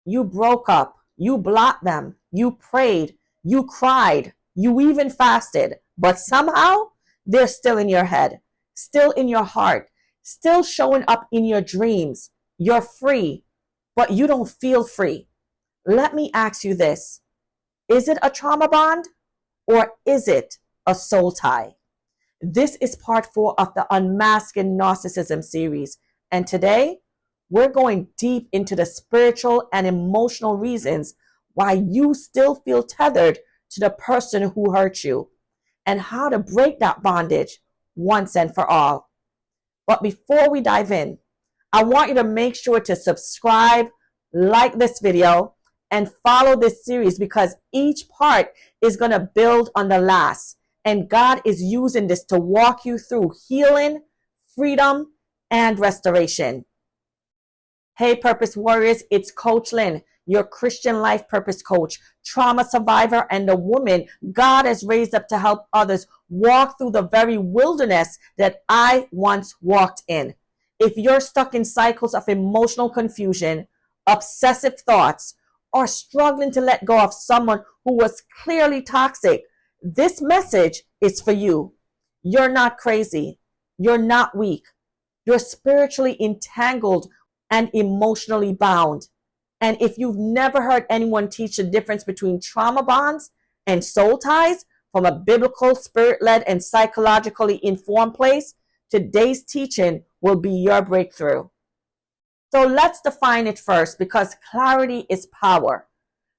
You broke up. You blocked them. You prayed. You cried. You even fasted. But somehow they're still in your head, still in your heart, still showing up in your dreams. You're free, but you don't feel free. Let me ask you this. Is it a trauma bond or is it a soul tie? This is part 4 of the Unmasking Narcissism series. And today, we're going deep into the spiritual and emotional reasons why you still feel tethered to the person who hurt you and how to break that bondage once and for all. But before we dive in, I want you to make sure to subscribe, like this video, and follow this series because each part is going to build on the last. And God is using this to walk you through healing, freedom, and restoration. Hey, Purpose Warriors, it's Coach Lynn, your Christian life purpose coach, trauma survivor, and the woman God has raised up to help others walk through the very wilderness that I once walked in. If you're stuck in cycles of emotional confusion, obsessive thoughts, or struggling to let go of someone who was clearly toxic, this message is for you. You're not crazy. You're not weak. You're spiritually entangled and emotionally bound. And if you've never heard anyone teach the difference between trauma bonds and soul ties from a biblical, spirit-led, and psychologically informed place, today's teaching will be your breakthrough. So let's define it first because clarity is power.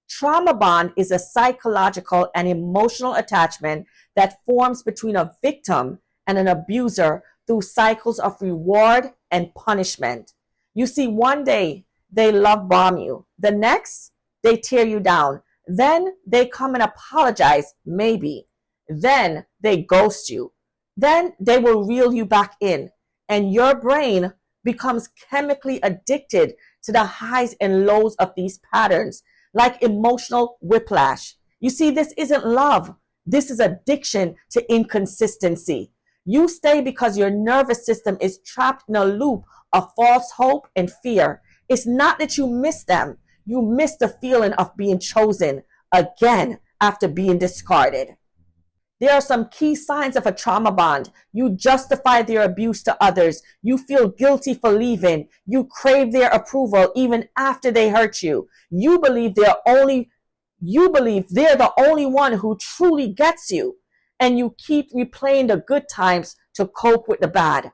Trauma bond is a psychological and emotional attachment that forms between a victim and an abuser through cycles of reward and punishment. You see, one day they love bomb you. The next, they tear you down. Then they come and apologize, maybe. Then they ghost you. Then they will reel you back in. And your brain becomes chemically addicted to the highs and lows of these patterns, like emotional whiplash. You see, this isn't love. This is addiction to inconsistency. You stay because your nervous system is trapped in a loop of false hope and fear. It's not that you miss them. You miss the feeling of being chosen again after being discarded. There are some key signs of a trauma bond. You justify their abuse to others. You feel guilty for leaving. You crave their approval even after they hurt you. You believe they're the only one who truly gets you. And you keep replaying the good times to cope with the bad.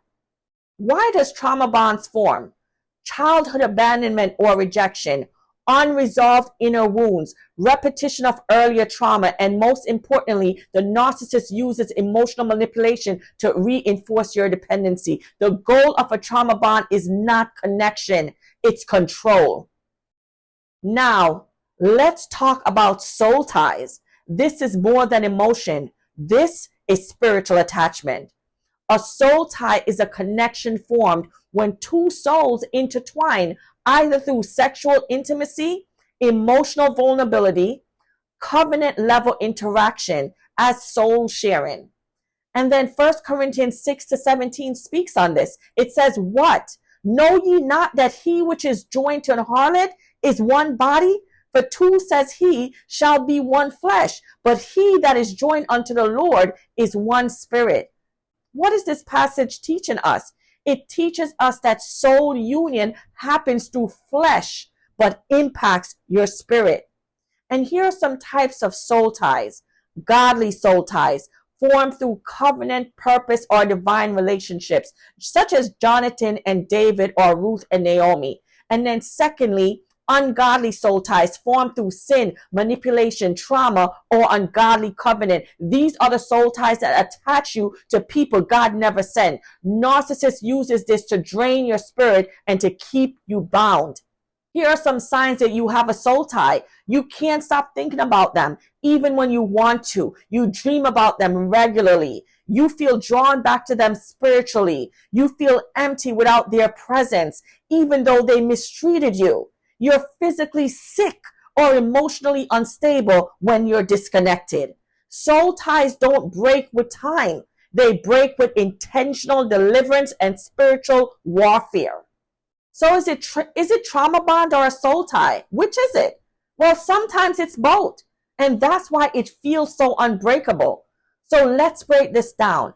Why does trauma bonds form? Childhood abandonment or rejection, unresolved inner wounds, repetition of earlier trauma, and most importantly, the narcissist uses emotional manipulation to reinforce your dependency. The goal of a trauma bond is not connection, it's control. Now, let's talk about soul ties. This is more than emotion. This is spiritual attachment. A soul tie is a connection formed when two souls intertwine either through sexual intimacy, emotional vulnerability, covenant level interaction as soul sharing. And then 1 Corinthians 6-17 speaks on this. It says, what? Know ye not that he which is joined to an harlot is one body? For two, says he, shall be one flesh. But he that is joined unto the Lord is one spirit. What is this passage teaching us? It teaches us that soul union happens through flesh, but impacts your spirit. And here are some types of soul ties. Godly soul ties formed through covenant, purpose, or divine relationships, such as Jonathan and David or Ruth and Naomi. And then secondly, ungodly soul ties formed through sin, manipulation, trauma, or ungodly covenant. These are the soul ties that attach you to people God never sent. Narcissist uses this to drain your spirit and to keep you bound. Here are some signs that you have a soul tie. You can't stop thinking about them, even when you want to. You dream about them regularly. You feel drawn back to them spiritually. You feel empty without their presence, even though they mistreated you. You're physically sick or emotionally unstable when you're disconnected. Soul ties don't break with time. They break with intentional deliverance and spiritual warfare. So is it trauma bond or a soul tie? Which is it? Well, sometimes it's both. And that's why it feels so unbreakable. So let's break this down.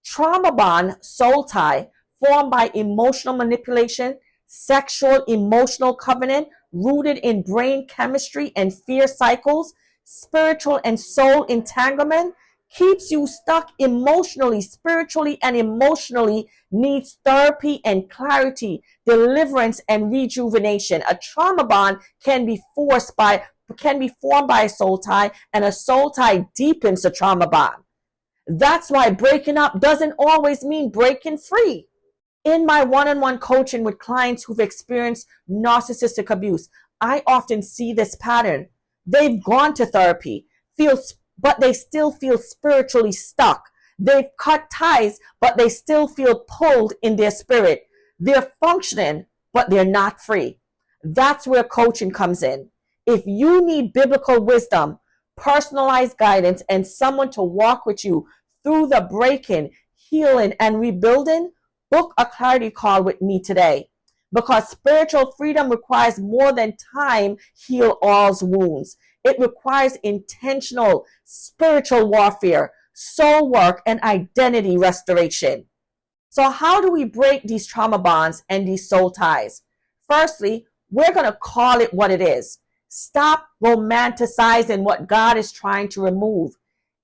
Trauma bond, soul tie, formed by emotional manipulation, sexual emotional covenant rooted in brain chemistry and fear cycles, spiritual and soul entanglement, keeps you stuck emotionally, spiritually, and emotionally, needs therapy and clarity, deliverance and rejuvenation. A trauma bond can be formed by a soul tie, and a soul tie deepens the trauma bond. That's why breaking up doesn't always mean breaking free. In my one-on-one coaching with clients who've experienced narcissistic abuse, I often see this pattern. They've gone to therapy, but they still feel spiritually stuck. They've cut ties, but they still feel pulled in their spirit. They're functioning, but they're not free. That's where coaching comes in. If you need biblical wisdom, personalized guidance, and someone to walk with you through the breaking, healing, and rebuilding, book a clarity call with me today. Because spiritual freedom requires more than time heal all wounds. It requires intentional spiritual warfare, soul work, and identity restoration. So how do we break these trauma bonds and these soul ties? Firstly, we're going to call it what it is. Stop romanticizing what God is trying to remove.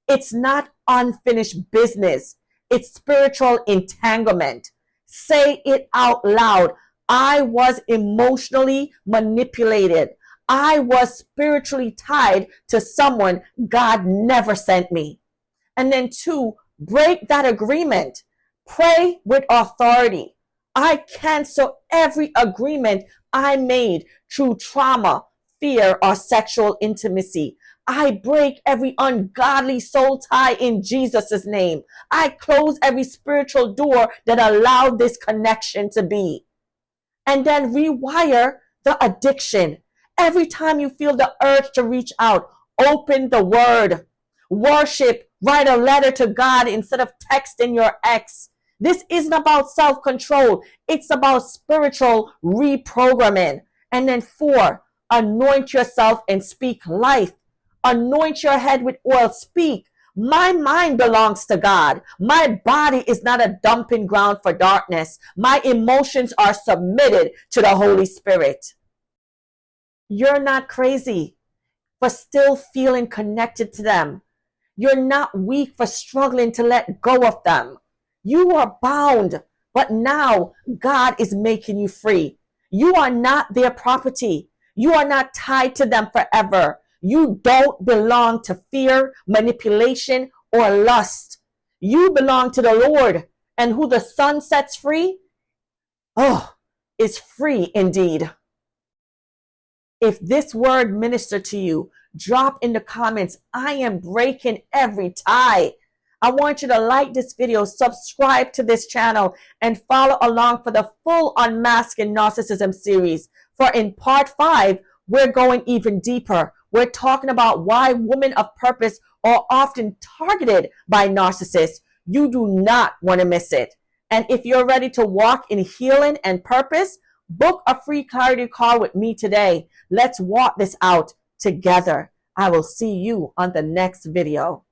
It's not unfinished business. It's spiritual entanglement. Say it out loud. I was emotionally manipulated. I was spiritually tied to someone God never sent me. And then 2, break that agreement. Pray with authority. I cancel every agreement I made through trauma, fear, or sexual intimacy. I break every ungodly soul tie in Jesus' name. I close every spiritual door that allowed this connection to be. And then rewire the addiction. Every time you feel the urge to reach out, open the word. Worship. Write a letter to God instead of texting your ex. This isn't about self-control. It's about spiritual reprogramming. And then 4, anoint yourself and speak life. Anoint your head with oil. Speak. My mind belongs to God. My body is not a dumping ground for darkness. My emotions are submitted to the Holy Spirit. You're not crazy for still feeling connected to them. You're not weak for struggling to let go of them. You are bound, but now God is making you free. You are not their property. You are not tied to them forever. You don't belong to fear, manipulation, or lust. You belong to the Lord, and who the Son sets free, is free indeed. If this word ministered to you, drop in the comments, I am breaking every tie. I want you to like this video, subscribe to this channel, and follow along for the full Unmasking Narcissism series. For in part 5, we're going even deeper. We're talking about why women of purpose are often targeted by narcissists. You do not want to miss it. And if you're ready to walk in healing and purpose, book a free clarity call with me today. Let's walk this out together. I will see you on the next video.